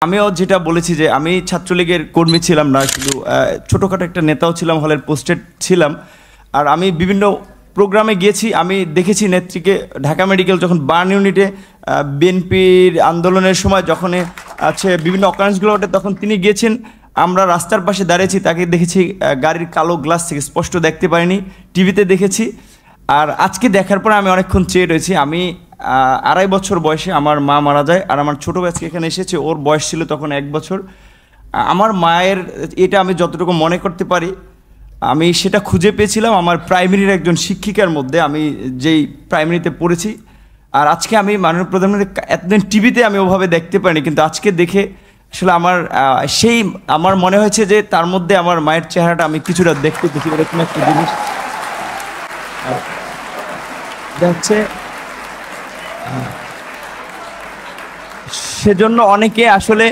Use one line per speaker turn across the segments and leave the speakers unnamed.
আমিও যেটা বলেছি যে আমি ছাত্রলীগের কর্মী ছিলাম না, শুধু ছোটোখাটো একটা নেতাও ছিলাম, হলের পোস্টেড ছিলাম। আর আমি বিভিন্ন প্রোগ্রামে গিয়েছি, আমি দেখেছি নেত্রীকে ঢাকা মেডিকেল যখন বার্ন ইউনিটে বিএনপির আন্দোলনের সময় যখন আছে বিভিন্ন অকারেন্সগুলো ওঠে তখন তিনি গিয়েছেন। আমরা রাস্তার পাশে দাঁড়িয়েছি, তাকে দেখেছি গাড়ির কালো গ্লাস থেকে স্পষ্ট দেখতে পারিনি, টিভিতে দেখেছি। আর আজকে দেখার পর আমি অনেকক্ষণ চেয়ে রয়েছি। আমি 2.5 বছর বয়সে আমার মা মারা যায়, আর আমার ছোটো ভাই এখানে এসেছে, ওর বয়স ছিল তখন 1 বছর। আমার মায়ের এটা আমি যতটুকু মনে করতে পারি আমি সেটা খুঁজে পেয়েছিলাম আমার প্রাইমারির একজন শিক্ষিকার মধ্যে, আমি যেই প্রাইমারিতে পড়েছি। আর আজকে আমি মাননীয় প্রধানমন্ত্রী এতদিন টিভিতে আমি ওভাবে দেখতে পারিনি, কিন্তু আজকে দেখে আসলে আমার মনে হয়েছে যে তার মধ্যে আমার মায়ের চেহারাটা আমি কিছুটা দেখতে পেয়েছি, এরকম একটা জিনিস হচ্ছে। সেজন্য অনেকে আসলে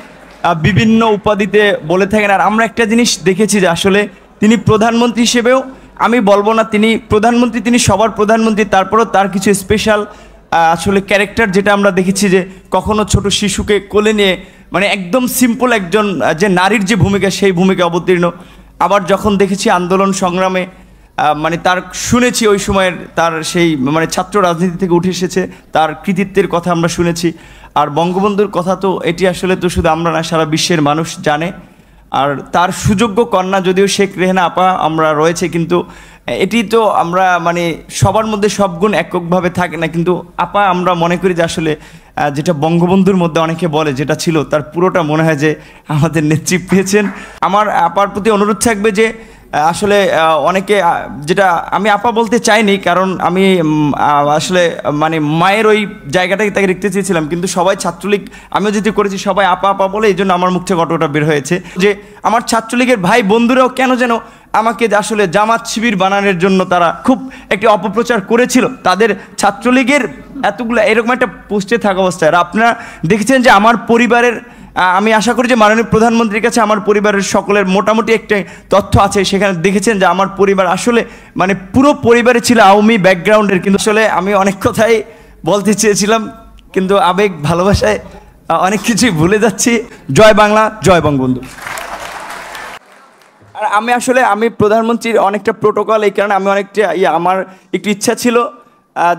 বিভিন্ন উপাধিতে বলে থাকেন। আর আমরা একটা জিনিস দেখেছি যে আসলে তিনি প্রধানমন্ত্রী হিসেবেও, আমি বলবো না তিনি প্রধানমন্ত্রী, তিনি সবার প্রধানমন্ত্রী, তারপরেও তার কিছু স্পেশাল আসলে ক্যারেক্টার যেটা আমরা দেখেছি যে কখনো ছোট শিশুকে কোলে নিয়ে মানে একদম সিম্পল একজন যে নারীর যে ভূমিকা সেই ভূমিকা অবতীর্ণ। আবার যখন দেখেছি আন্দোলন সংগ্রামে মানে তার শুনেছি ওই সময়ের তার সেই মানে ছাত্র রাজনীতি থেকে উঠে এসেছে, তার কৃতিত্বের কথা আমরা শুনেছি। আর বঙ্গবন্ধুর কথা তো এটি আসলে তো শুধু আমরা না, সারা বিশ্বের মানুষ জানে। আর তার সুযোগ্য কন্যা যদিও শেখ রেহেনা আপা আমরা রয়েছে, কিন্তু এটি তো আমরা মানে সবার মধ্যে সব গুণ এককভাবে থাকে না, কিন্তু আপা আমরা মনে করি যে আসলে যেটা বঙ্গবন্ধুর মধ্যে অনেকে বলে যেটা ছিল তার পুরোটা মনে হয় যে আমাদের নেত্রী পেয়েছেন। আমার আপার প্রতি অনুরোধ থাকবে যে আসলে অনেকে যেটা আমি আপা বলতে চাইনি, কারণ আমি আসলে মানে মায়ের ওই জায়গাটাকে তাকে দেখতে চেয়েছিলাম, কিন্তু সবাই ছাত্রলীগ আমিও যেটি করেছি সবাই আপা আপা বলে, এই জন্য আমার মুখ থেকে ঘটনাটা বের হয়েছে যে আমার ছাত্রলীগের ভাই বন্ধুরাও কেন যেন আমাকে আসলে জামাত শিবির বানানোর জন্য তারা খুব একটি অপপ্রচার করেছিল তাদের ছাত্রলীগের এতগুলো এরকম একটা পোস্টে থাকা অবস্থায়। আর আপনারা দেখেছেন যে আমার পরিবারের আমি আশা করি যে মাননীয় প্রধানমন্ত্রীর কাছে আমার পরিবারের সকলের মোটামুটি একটা তথ্য আছে, সেখানে দেখেছেন যে আমার পরিবার আসলে মানে পুরো পরিবারে ছিল আওয়ামী ব্যাকগ্রাউন্ডের। কিন্তু আসলে আমি অনেক কথাই বলতে চেয়েছিলাম, কিন্তু আবেগ ভালোবাসায় অনেক কিছুই ভুলে যাচ্ছি। জয় বাংলা, জয় বঙ্গবন্ধু। আর আমি প্রধানমন্ত্রীর অনেকটা প্রোটোকল, এই কারণে আমি অনেকটা আমার একটু ইচ্ছা ছিল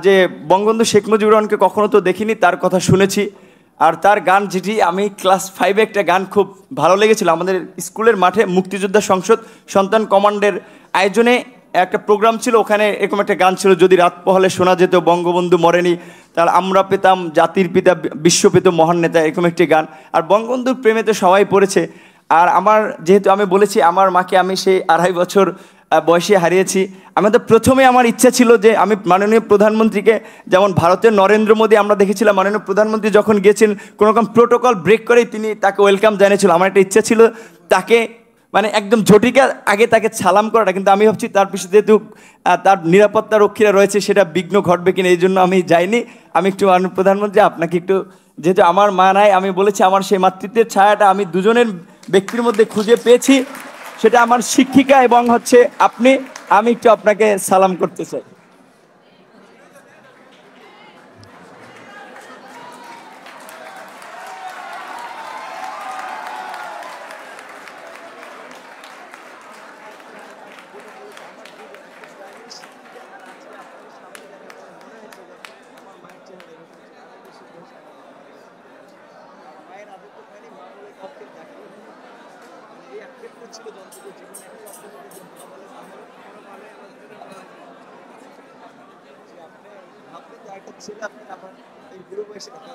যে বঙ্গবন্ধু শেখ মুজিবুর রহমানকে কখনো তো দেখিনি, তার কথা শুনেছি। আর তার গান যেটি আমি ক্লাস 5-এ একটা গান খুব ভালো লেগেছিল, আমাদের স্কুলের মাঠে মুক্তিযোদ্ধা সংসদ সন্তান কমান্ডের আয়োজনে একটা প্রোগ্রাম ছিল, ওখানে এরকম একটা গান ছিল, যদি রাত পোহালে শোনা যেত বঙ্গবন্ধু মরেনি, তাহলে আমরা পেতাম জাতির পিতা বিশ্ব পেত মহান নেতা, এরকম একটি গান। আর বঙ্গবন্ধুর প্রেমে তো সবাই পড়েছে। আর যেহেতু আমি বলেছি আমার মাকে আমি সেই 2.5 বছর বয়সে হারিয়েছি, আমাদের প্রথমে আমার ইচ্ছা ছিল যে আমি মাননীয় প্রধানমন্ত্রীকে, যেমন ভারতের নরেন্দ্র মোদী আমরা দেখেছিলাম মাননীয় প্রধানমন্ত্রী যখন গিয়েছেন কোনো রকম প্রোটোকল ব্রেক করেই তিনি তাকে ওয়েলকাম জানিয়েছিল, আমার একটা ইচ্ছা ছিল তাকে মানে একদম ঝটিকা আগে তাকে সালাম করাটা। কিন্তু আমি ভাবছি তার পিছনে যেহেতু তার নিরাপত্তা রক্ষীরা রয়েছে সেটা বিঘ্ন ঘটবে কিনা, এই জন্য আমি যাইনি। আমি একটু মাননীয় প্রধানমন্ত্রী আপনাকে একটু, যেহেতু আমার মা নাই, আমি বলেছি আমার সেই মাতৃত্বের ছায়াটা আমি দুজনের ব্যক্তির মধ্যে খুঁজে পেয়েছি, সেটা আমার শিক্ষিকা এবং হচ্ছে আপনি। আমি একটু আপনাকে সালাম করতে চাই। ছিল আপনি আমার এই গ্রুপে এসে কথা